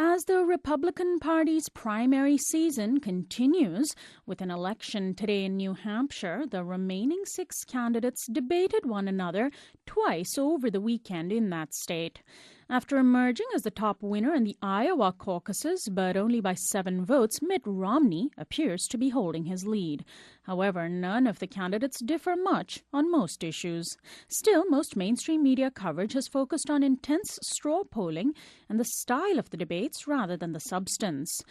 As the Republican Party's primary season continues, with an election today in New Hampshire, the remaining 6 candidates debated one another twice over the weekend in that state. After emerging as the top winner in the Iowa caucuses, but only by 7 votes, Mitt Romney appears to be holding his lead. However, none of the candidates differ much on most issues. Still, most mainstream media coverage has focused on intense straw polling and the style of the debates rather than the substance.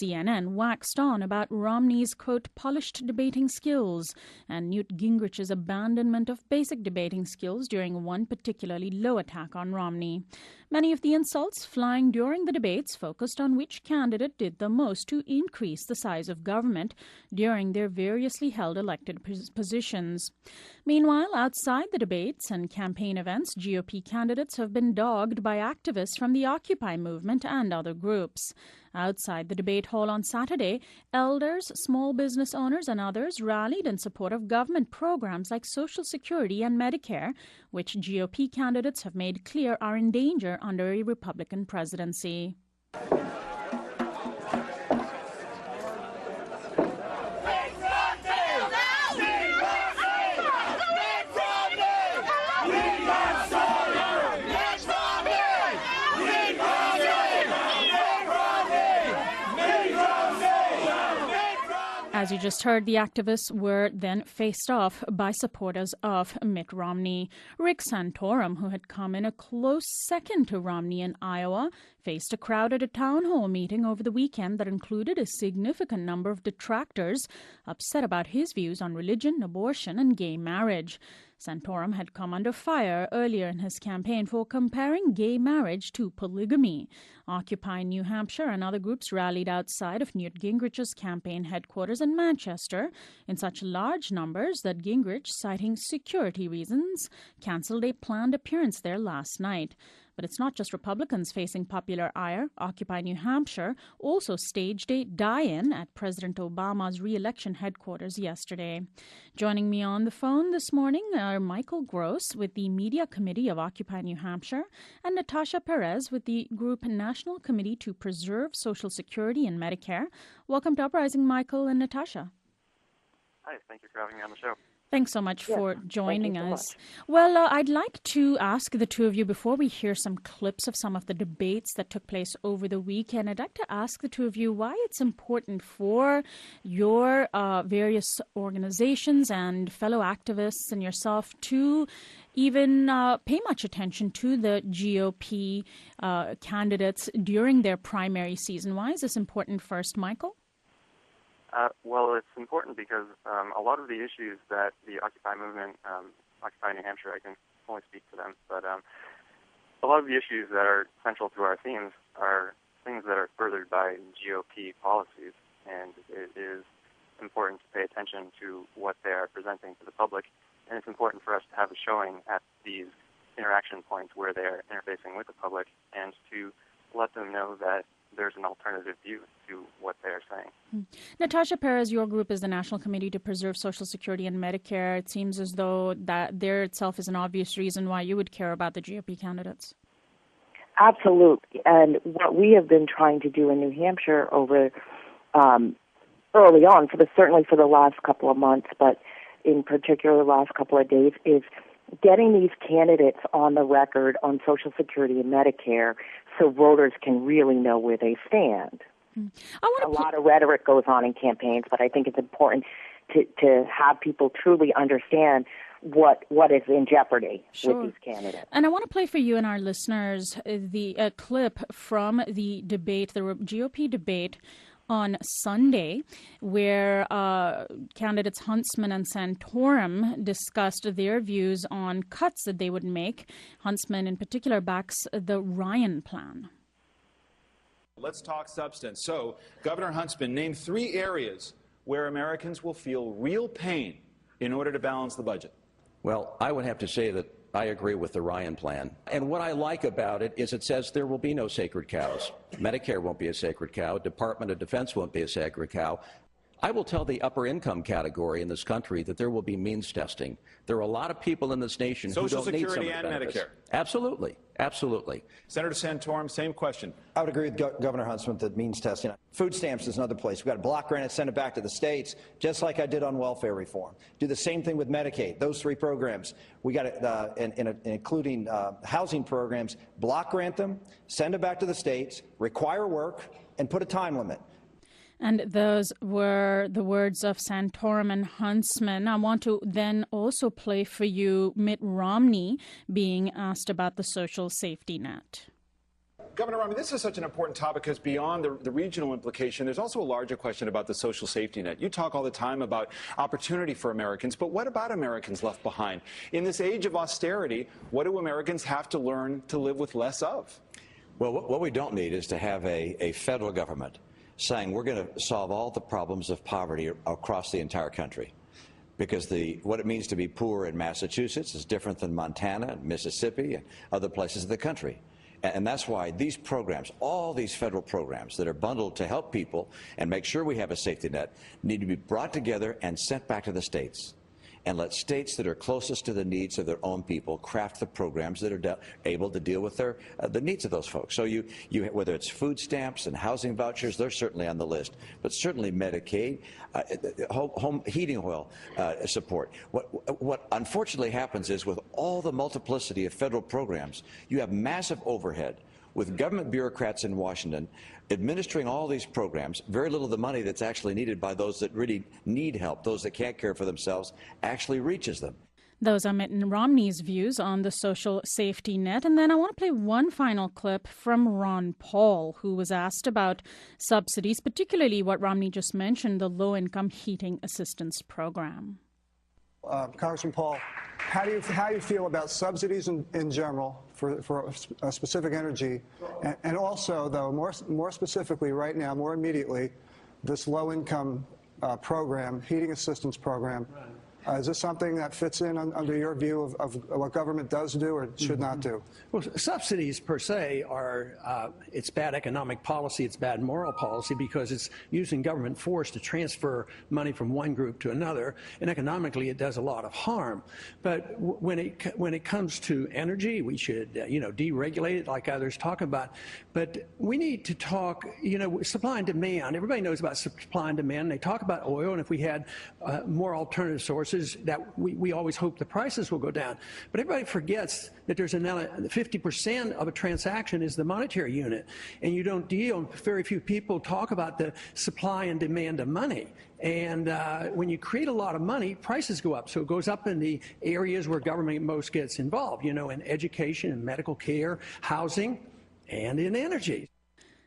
CNN waxed on about Romney's, quote, polished debating skills and Newt Gingrich's abandonment of basic debating skills during one particularly low attack on Romney. Many of the insults flying during the debates focused on which candidate did the most to increase the size of government during their variously held elected positions. Meanwhile, outside the debates and campaign events, GOP candidates have been dogged by activists from the Occupy movement and other groups. Outside the debate hall on Saturday, elders, small business owners and others rallied in support of government programs like Social Security and Medicare, which GOP candidates have made clear are in danger under a Republican presidency. As you just heard, the activists were then faced off by supporters of Mitt Romney. Rick Santorum, who had come in a close second to Romney in Iowa, faced a crowd at a town hall meeting over the weekend that included a significant number of detractors upset about his views on religion, abortion, and gay marriage. Santorum had come under fire earlier in his campaign for comparing gay marriage to polygamy. Occupy New Hampshire and other groups rallied outside of Newt Gingrich's campaign headquarters in Manchester in such large numbers that Gingrich, citing security reasons, cancelled a planned appearance there last night. But it's not just Republicans facing popular ire. Occupy New Hampshire also staged a die-in at President Obama's re-election headquarters yesterday. Joining me on the phone this morning are Michael Gross with the Media Committee of Occupy New Hampshire and Natasha Perez with the group National Committee to Preserve Social Security and Medicare. Welcome to Uprising, Michael and Natasha. Hi, thank you for having me on the show. Thanks so much for joining us. Much. Well, I'd like to ask the two of you, before we hear some clips of some of the debates that took place over the weekend, I'd like to ask the two of you why it's important for your various organizations and fellow activists and yourself to even pay much attention to the GOP candidates during their primary season. Why is this important first, Michael? Well, it's important because a lot of the issues that the Occupy movement, Occupy New Hampshire, I can only speak to them, but a lot of the issues that are central to our themes are things that are furthered by GOP policies, and it is important to pay attention to what they are presenting to the public, and it's important for us to have a showing at these interaction points where they are interfacing with the public and to let them know that there's an alternative view to what they're saying. Natasha Perez, your group is the National Committee to Preserve Social Security and Medicare. It seems as though that there itself is an obvious reason why you would care about the GOP candidates. Absolutely. And what we have been trying to do in New Hampshire over early on, certainly for the last couple of months, but in particular the last couple of days, is getting these candidates on the record on Social Security and Medicare so voters can really know where they stand. A lot of rhetoric goes on in campaigns, but I think it's important to have people truly understand what is in jeopardy with these candidates. And I want to play for you and our listeners the clip from the debate, the GOP debate on Sunday, where candidates Huntsman and Santorum discussed their views on cuts that they would make. Huntsman in particular backs the Ryan plan. Let's talk substance. So, Governor Huntsman, name 3 areas where Americans will feel real pain in order to balance the budget. Well, I would have to say that I agree with the Ryan plan. And what I like about it is it says there will be no sacred cows. Medicare won't be a sacred cow. Department of Defense won't be a sacred cow. I will tell the upper income category in this country that there will be means testing. There are a lot of people in this nation who don't need some of the benefits. Social Security and Medicare. Absolutely. Absolutely. Senator Santorum, same question. I would agree with Governor Huntsman that means testing. Food stamps is another place. We've got to block grant it, send it back to the states, just like I did on welfare reform. Do the same thing with Medicaid. Those three programs, we got to, including housing programs, block grant them, send it back to the states, require work, and put a time limit. And those were the words of Santorum and Huntsman. I want to then also play for you Mitt Romney being asked about the social safety net. Governor Romney, this is such an important topic because beyond the regional implication, there's also a larger question about the social safety net. You talk all the time about opportunity for Americans, but what about Americans left behind? In this age of austerity, what do Americans have to learn to live with less of? Well, what we don't need is to have a federal government saying we're going to solve all the problems of poverty across the entire country. Because what it means to be poor in Massachusetts is different than Montana and Mississippi and other places of the country. And that's why these programs, all these federal programs that are bundled to help people and make sure we have a safety net, need to be brought together and sent back to the states. And let states that are closest to the needs of their own people craft the programs that are able to deal with the needs of those folks. So whether it's food stamps and housing vouchers, they're certainly on the list, but certainly Medicaid, home heating oil support. What unfortunately happens is with all the multiplicity of federal programs, you have massive overhead with government bureaucrats in Washington administering all these programs. Very little of the money that's actually needed by those that really need help, those that can't care for themselves, actually reaches them. Those are Mitt Romney's views on the social safety net. And then I want to play one final clip from Ron Paul, who was asked about subsidies, particularly what Romney just mentioned, the low-income heating assistance program. Congressman Paul, how do you feel about subsidies in general for specific energy, and also, though, more specifically right now, more immediately, this low-income program, heating assistance program? Is this something that fits in under your view of what government does do or should not do? Well, subsidies per se are, it's bad economic policy, it's bad moral policy because it's using government force to transfer money from one group to another, and economically it does a lot of harm. But when it comes to energy, we should, deregulate it like others talk about. But we need to talk, supply and demand. Everybody knows about supply and demand. They talk about oil, and if we had more alternative sources, that we always hope the prices will go down. But everybody forgets that there's 50% of a transaction is the monetary unit. And you don't very few people talk about the supply and demand of money. And when you create a lot of money, prices go up. So it goes up in the areas where government most gets involved, in education and medical care, housing, and in energy.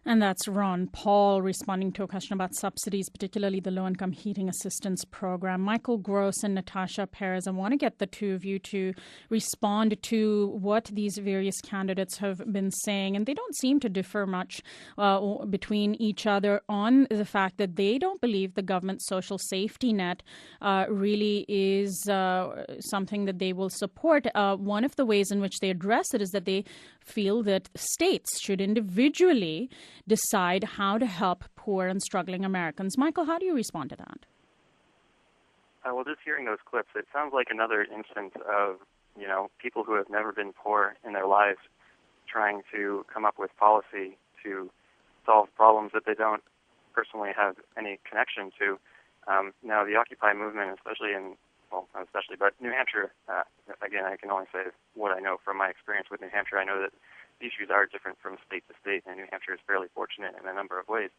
And that's Ron Paul responding to a question about subsidies, particularly the low-income heating assistance program. Michael Gross and Natasha Perez, I want to get the two of you to respond to what these various candidates have been saying. And they don't seem to differ much between each other on the fact that they don't believe the government social safety net really is something that they will support. One of the ways in which they address it is that they feel that states should individually decide how to help poor and struggling Americans. Michael, how do you respond to that? Well, just hearing those clips, it sounds like another instance of, people who have never been poor in their lives trying to come up with policy to solve problems that they don't personally have any connection to. Now, the Occupy movement, but New Hampshire, again, I can only say what I know from my experience with New Hampshire. I know that the issues are different from state to state, and New Hampshire is fairly fortunate in a number of ways.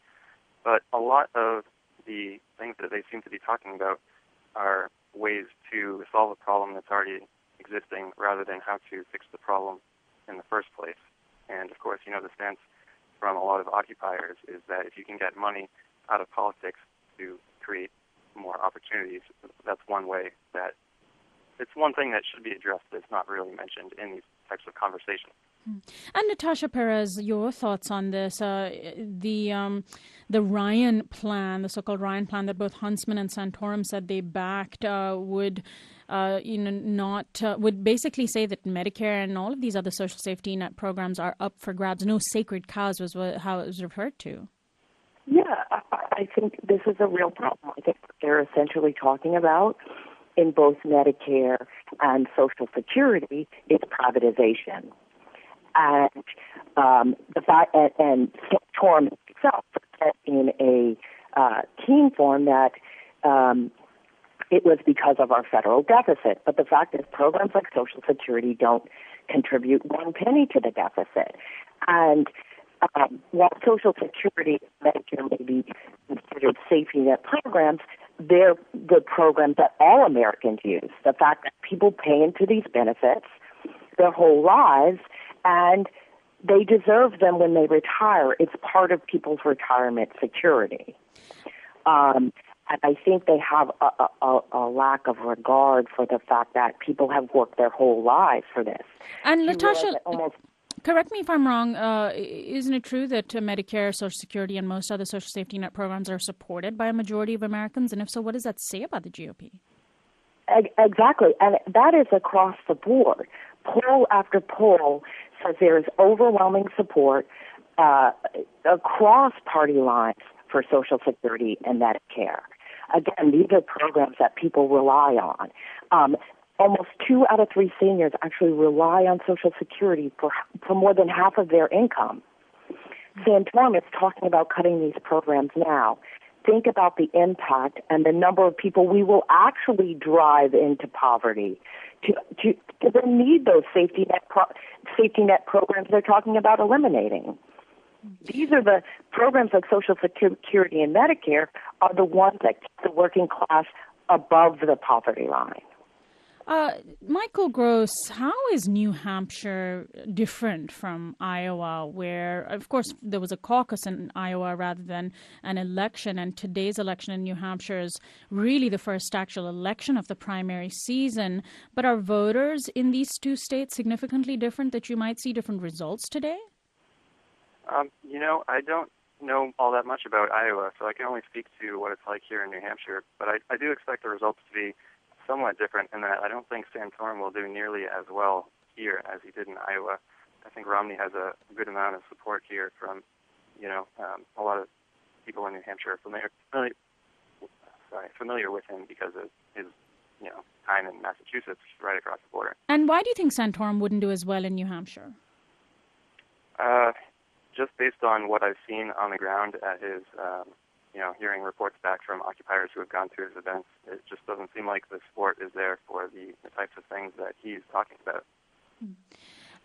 But a lot of the things that they seem to be talking about are ways to solve a problem that's already existing rather than how to fix the problem in the first place. And, of course, the stance from a lot of occupiers is that if you can get money out of politics to create more opportunities, that's one way that it's one thing that should be addressed that's not really mentioned in these types of conversations. And Natasha Perez, your thoughts on this? The Ryan plan, the so-called Ryan plan that both Huntsman and Santorum said they backed, would basically say that Medicare and all of these other social safety net programs are up for grabs. No sacred cows was how it was referred to. Yeah, I think this is a real problem. I think what they're essentially talking about in both Medicare and Social Security is privatization. And the fact, and Santorum itself said in a team form that it was because of our federal deficit. But the fact is, programs like Social Security don't contribute one penny to the deficit. And while Social Security and Medicare may be considered safety net programs, they're good programs that all Americans use. The fact that people pay into these benefits their whole lives, and they deserve them when they retire. It's part of people's retirement security. And I think they have a lack of regard for the fact that people have worked their whole lives for this. And Natasha, correct me if I'm wrong, isn't it true that Medicare, Social Security, and most other social safety net programs are supported by a majority of Americans? And if so, what does that say about the GOP? Exactly, and that is across the board. Poll after poll says there is overwhelming support across party lines for Social Security and Medicare. Again, these are programs that people rely on. Almost 2 out of 3 seniors actually rely on Social Security for more than half of their income. Santorum is talking about cutting these programs now. Think about the impact and the number of people we will actually drive into poverty to then need those safety net programs they're talking about eliminating. These are the programs like Social Security and Medicare are the ones that keep the working class above the poverty line. Michael Gross, how is New Hampshire different from Iowa, where, of course, there was a caucus in Iowa rather than an election, and today's election in New Hampshire is really the first actual election of the primary season. But are voters in these 2 states significantly different, that you might see different results today? I don't know all that much about Iowa, so I can only speak to what it's like here in New Hampshire. But I do expect the results to be somewhat different in that I don't think Santorum will do nearly as well here as he did in Iowa. I think Romney has a good amount of support here from, a lot of people in New Hampshire are familiar with him because of his, time in Massachusetts, right across the border. And why do you think Santorum wouldn't do as well in New Hampshire? Just based on what I've seen on the ground at his, hearing reports back from occupiers who have gone to his events, it just doesn't seem like the support is there for the types of things that he's talking about.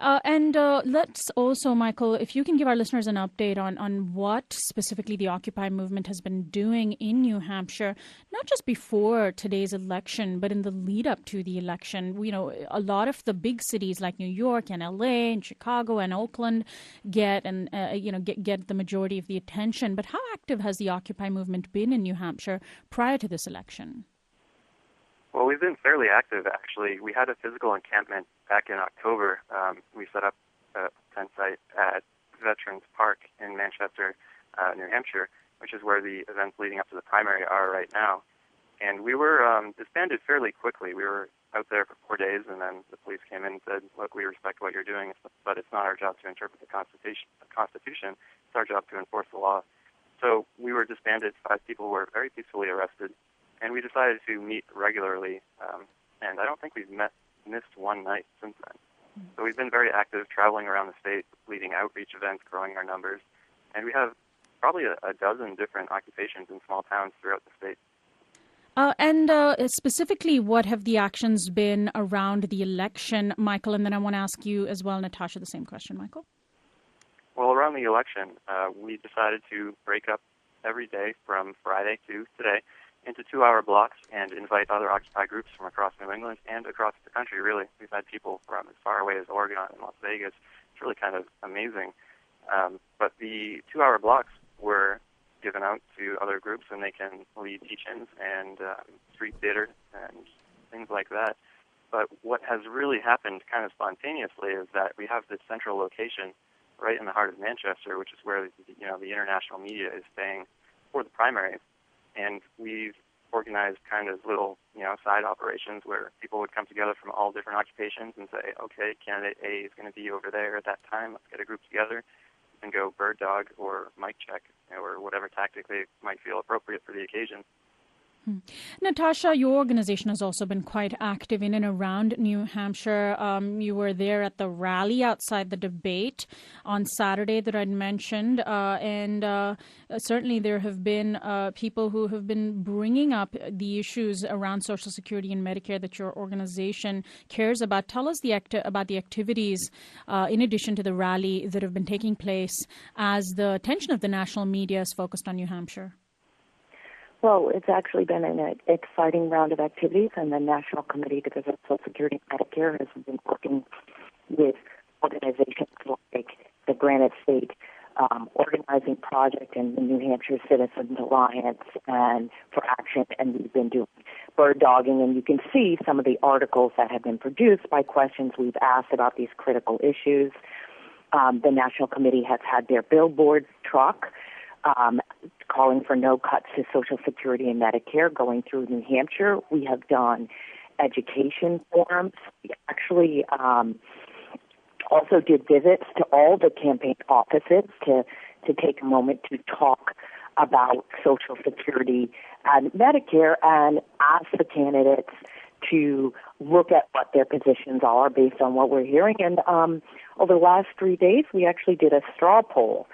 And let's also, Michael, if you can give our listeners an update on what specifically the Occupy movement has been doing in New Hampshire, not just before today's election, but in the lead up to the election. A lot of the big cities like New York and LA and Chicago and Oakland get the majority of the attention. But how active has the Occupy movement been in New Hampshire prior to this election? Well, we've been fairly active, actually. We had a physical encampment back in October. We set up a tent site at Veterans Park in Manchester, New Hampshire, which is where the events leading up to the primary are right now. And we were disbanded fairly quickly. We were out there for 4 days, and then the police came in and said, look, we respect what you're doing, but it's not our job to interpret the Constitution. It's our job to enforce the law. So we were disbanded. 5 people were very peacefully arrested. And we decided to meet regularly, and I don't think we've missed one night since then. So we've been very active traveling around the state, leading outreach events, growing our numbers, and we have probably a dozen different occupations in small towns throughout the state. And specifically, what have the actions been around the election, Michael? And then I want to ask you as well, Natasha, the same question, Michael. Well, around the election, we decided to break up every day from Friday to today into 2-hour blocks and invite other Occupy groups from across New England and across the country, really. We've had people from as far away as Oregon and Las Vegas. It's really kind of amazing. But the 2-hour blocks were given out to other groups, and they can lead teach-ins and street theater and things like that. But what has really happened kind of spontaneously is that we have this central location right in the heart of Manchester, which is where the international media is staying for the primaries. And we've organized kind of little, side operations where people would come together from all different occupations and say, okay, candidate A is going to be over there at that time. Let's get a group together. and go bird dog or mic check or whatever tactic they might feel appropriate for the occasion. Natasha, your organization has also been quite active in and around New Hampshire. You were there at the rally outside the debate on Saturday that I'd mentioned, and certainly there have been people who have been bringing up the issues around Social Security and Medicare that your organization cares about. Tell us about the activities, in addition to the rally, that have been taking place as the attention of the national media is focused on New Hampshire. Well, it's actually been an exciting round of activities, and the National Committee to Visit Social Security and Medicare has been working with organizations like the Granite State Organizing Project and the New Hampshire Citizens Alliance and for Action, and we've been doing bird dogging, and you can see some of the articles that have been produced by questions we've asked about these critical issues. The National Committee has had their billboard truck calling for no cuts to Social Security and Medicare going through New Hampshire. We have done education forums. We actually also did visits to all the campaign offices to take a moment to talk about Social Security and Medicare and ask the candidates to look at what their positions are based on what we're hearing. And over the last 3 days, we actually did a straw poll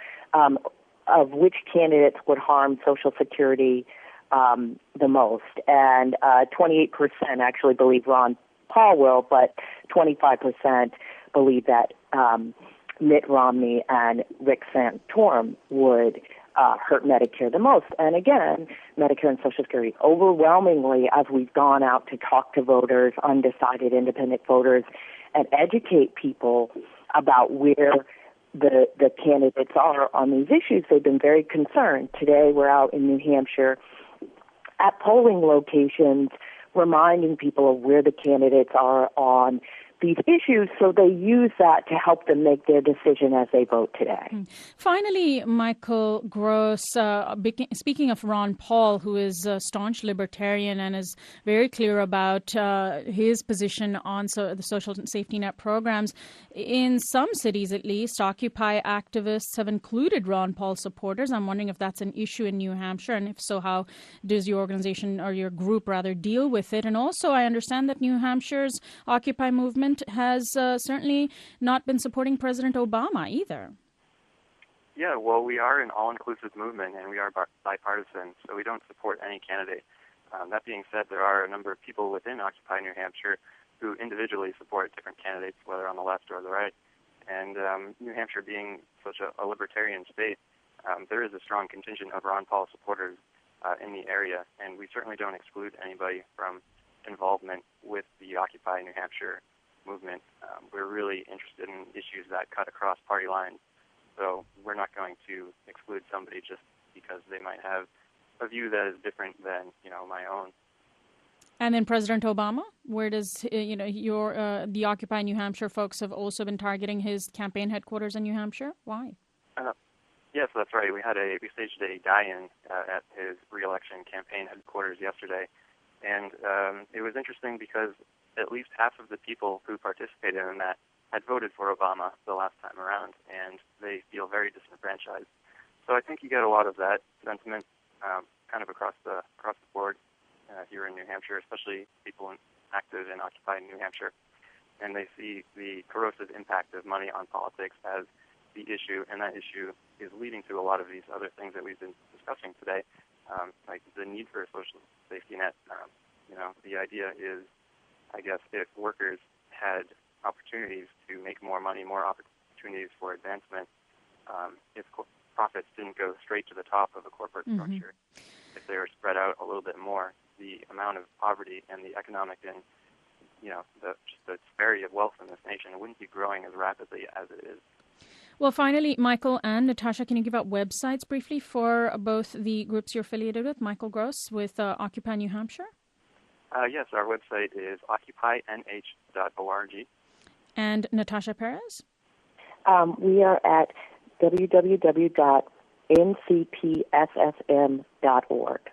of which candidates would harm Social Security the most. And 28% actually believe Ron Paul will, but 25% believe that Mitt Romney and Rick Santorum would hurt Medicare the most. And again, Medicare and Social Security, overwhelmingly, as we've gone out to talk to voters, undecided independent voters, and educate people about where the candidates are on these issues, they've been very concerned. Today we're out in New Hampshire at polling locations reminding people of where the candidates are on these issues, so they use that to help them make their decision as they vote today. Finally, Michael Gross, speaking of Ron Paul, who is a staunch libertarian and is very clear about his position on the social safety net programs, in some cities at least, Occupy activists have included Ron Paul supporters. I'm wondering if that's an issue in New Hampshire, and if so, how does your organization, or your group rather, deal with it? And also, I understand that New Hampshire's Occupy movement has certainly not been supporting President Obama either. Yeah, well, we are an all-inclusive movement, and we are bipartisan, so we don't support any candidate. That being said, there are a number of people within Occupy New Hampshire who individually support different candidates, whether on the left or the right. And New Hampshire being such a libertarian state, there is a strong contingent of Ron Paul supporters in the area, and we certainly don't exclude anybody from involvement with the Occupy New Hampshire movement. We're really interested in issues that cut across party lines, so we're not going to exclude somebody just because they might have a view that is different than my own. And then President Obama, where does the Occupy New Hampshire folks have also been targeting his campaign headquarters in New Hampshire? Why? Yes, that's right. We staged a die-in at his re-election campaign headquarters yesterday, and it was interesting because at least half of the people who participated in that had voted for Obama the last time around, and they feel very disenfranchised. So I think you get a lot of that sentiment kind of across the board here in New Hampshire, especially people active in Occupy New Hampshire, and they see the corrosive impact of money on politics as the issue, and that issue is leading to a lot of these other things that we've been discussing today, like the need for a social safety net. The idea is, I guess, if workers had opportunities to make more money, more opportunities for advancement, if profits didn't go straight to the top of a corporate structure, if they were spread out a little bit more, the amount of poverty and the economic and the disparity of wealth in this nation wouldn't be growing as rapidly as it is. Well, finally, Michael and Natasha, can you give out websites briefly for both the groups you're affiliated with? Michael Gross with Occupy New Hampshire. Yes, our website is occupynh.org. And Natasha Perez? We are at www.ncpssm.org.